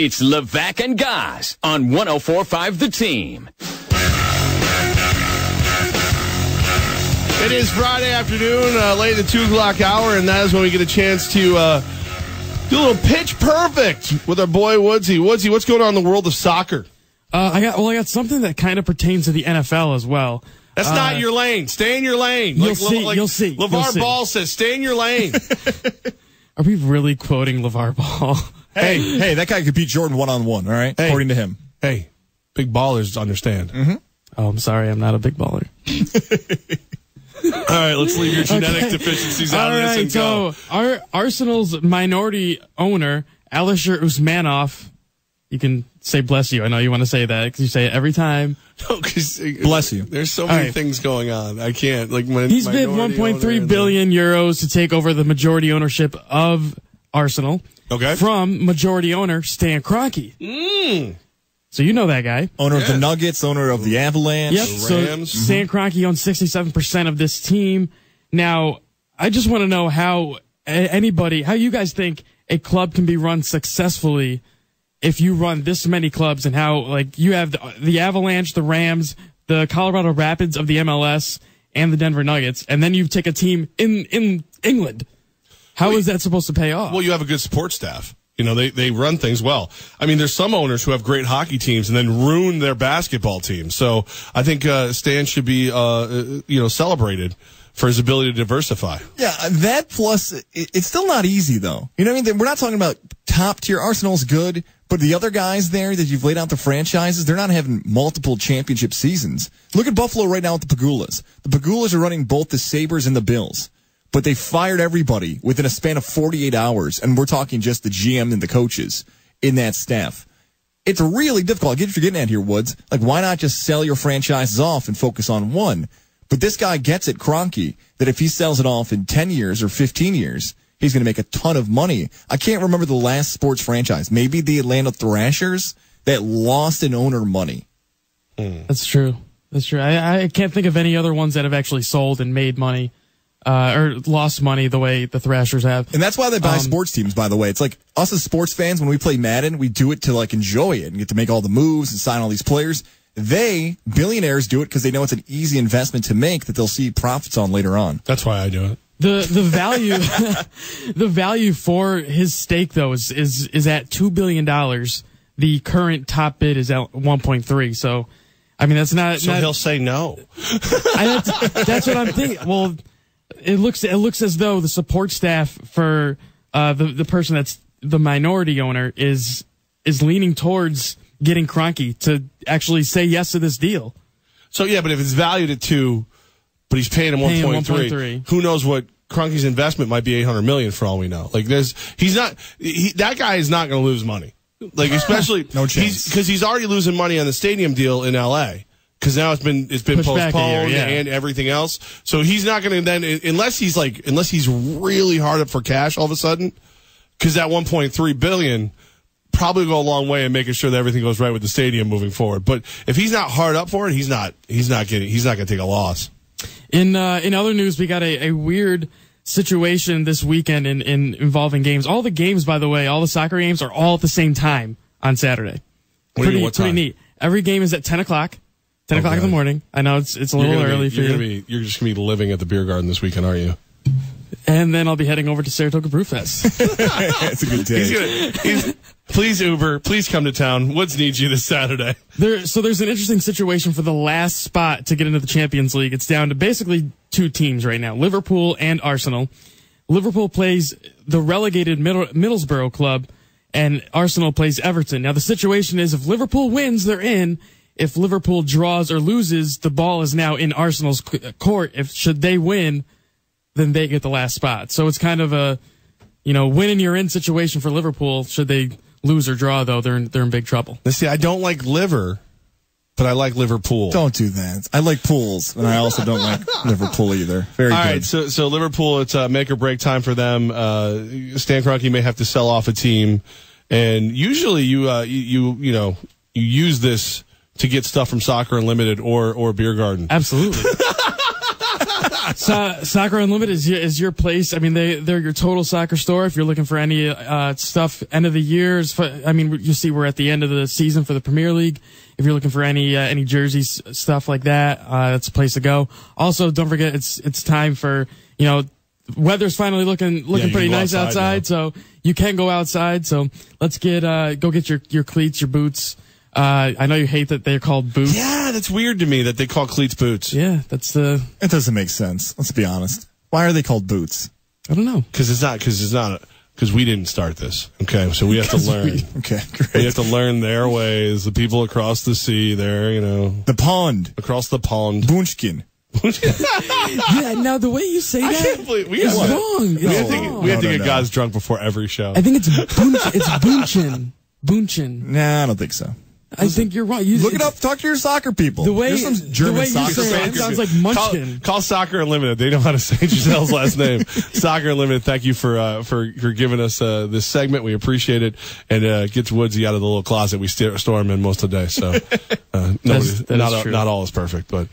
It's Levack and Goz on 104.5 The Team. It is Friday afternoon, late in the 2 o'clock hour, and that is when we get a chance to do a little pitch perfect with our boy Woodsy. Woodsy, what's going on in the world of soccer? I got something that kind of pertains to the NFL as well. That's not your lane. Stay in your lane. You'll see. LeVar Ball says, stay in your lane. Are we really quoting LeVar Ball? Hey, that guy could beat Jordan one-on-one, all right? According to him. Hey, big ballers understand. Mm-hmm. Oh, I'm sorry. I'm not a big baller. All right, let's leave your genetic deficiencies out of this and go. So Arsenal's minority owner, Alisher Usmanov, you can say bless you. I know you want to say that because you say it every time. No, because bless you. There's so many things going on. I can't. He's bid 1.3 billion euros to take over the majority ownership of Arsenal. Okay. From majority owner Stan Kroenke. So you know that guy. Owner of the Nuggets, owner of the Avalanche. Yep. The Rams. So Stan Kroenke owns 67% of this team. Now, I just want to know how you guys think a club can be run successfully if you run this many clubs, and how you have the Avalanche, the Rams, the Colorado Rapids of the MLS, and the Denver Nuggets, and then you take a team in England. How is that supposed to pay off? Well, you have a good support staff. You know, they run things well. I mean, there's some owners who have great hockey teams and then ruin their basketball team. So I think Stan should be, celebrated for his ability to diversify. Yeah, that plus, it's still not easy, though. You know what I mean? We're not talking about top tier. Arsenal's good, but the other guys there that you've laid out the franchises, they're not having multiple championship seasons. Look at Buffalo right now with the Pagulas. The Pagulas are running both the Sabres and the Bills. But they fired everybody within a span of 48 hours, and we're talking just the GM and the coaches in that staff. It's really difficult. I get what you're getting at here, Woods. Why not just sell your franchises off and focus on one? But this guy gets it, Kroenke, that if he sells it off in 10 years or 15 years, he's going to make a ton of money. I can't remember the last sports franchise. Maybe the Atlanta Thrashers that lost an owner money. That's true. I can't think of any other ones that have actually sold and made money. Or lost money the way the Thrashers have. And that's why they buy sports teams, by the way. It's like us as sports fans, when we play Madden, we do it to enjoy it and get to make all the moves and sign all these players. Billionaires do it because they know it's an easy investment to make that they'll see profits on later on. That's why I do it. The value the value for his stake though is at $2 billion. The current top bid is at 1.3. So I mean that's not. So he'll say no. That's what I'm thinking. Well, it looks as though the support staff for the person that's the minority owner is leaning towards getting Kroenke to actually say yes to this deal. So yeah, but if it's valued at 2, but he's paying him 1.3, who knows what Kroenke's investment might be? $800 million for all we know. That guy is not going to lose money. Especially no chance, because he's already losing money on the stadium deal in LA. Because now it's been postponed and everything else. So he's not going to then, unless he's really hard up for cash all of a sudden, because that 1.3 billion probably go a long way in making sure that everything goes right with the stadium moving forward. But if he's not hard up for it, he's not going to take a loss. In other news, we got a weird situation this weekend in involving games. All the games, by the way, all the soccer games are all at the same time on Saturday. Pretty neat. Every game is at 10 o'clock. 10 o'clock in the morning. I know it's a little early for you. You're just going to be living at the beer garden this weekend, aren't you? And then I'll be heading over to Saratoga Brewfest. It's a good day. Please Uber. Please come to town. Woods needs you this Saturday. So there's an interesting situation for the last spot to get into the Champions League. It's down to basically 2 teams right now, Liverpool and Arsenal. Liverpool plays the relegated Middlesbrough club, and Arsenal plays Everton. Now the situation is if Liverpool wins, they're in. If Liverpool draws or loses, the ball is now in Arsenal's court. Should they win, then they get the last spot. So it's kind of a, win and you're in situation for Liverpool. Should they lose or draw, though, they're in big trouble. See, I don't like liver, but I like Liverpool. Don't do that. I like pools, and I also don't like Liverpool either. Very good. All right, so Liverpool, it's make or break time for them. Stan Kroenke may have to sell off a team, and usually you use this to get stuff from Soccer Unlimited or Beer Garden. Absolutely. Soccer Unlimited is your place. I mean, they're your total soccer store. If you're looking for any stuff, end of the year. I mean, you see we're at the end of the season for the Premier League. If you're looking for any jerseys, stuff like that, that's a place to go. Also, don't forget it's time for, weather's finally looking pretty nice outside, so you can go outside. So let's go get your cleats, your boots. I know you hate that they're called boots. Yeah, that's weird to me that they call cleats boots. Yeah, it doesn't make sense. Let's be honest. Why are they called boots? I don't know. Because we didn't start this. Okay, so we have to learn. Okay, great. We have to learn their ways. The people across the sea, the pond, across the pond. Bunchkin. Yeah, now the way you say that is wrong. We have to get Goz drunk before every show. I think it's Bunchin. Bunchin. Nah, I don't think so. I think you're right. Look it up. Talk to your soccer people. There's some German soccer say it sounds like Munchkin. Call Soccer Unlimited. They know how to say Giselle's last name. Soccer Unlimited. Thank you for giving us this segment. We appreciate it, and gets Woodsy out of the little closet we store him in most of the day. So not all is perfect, but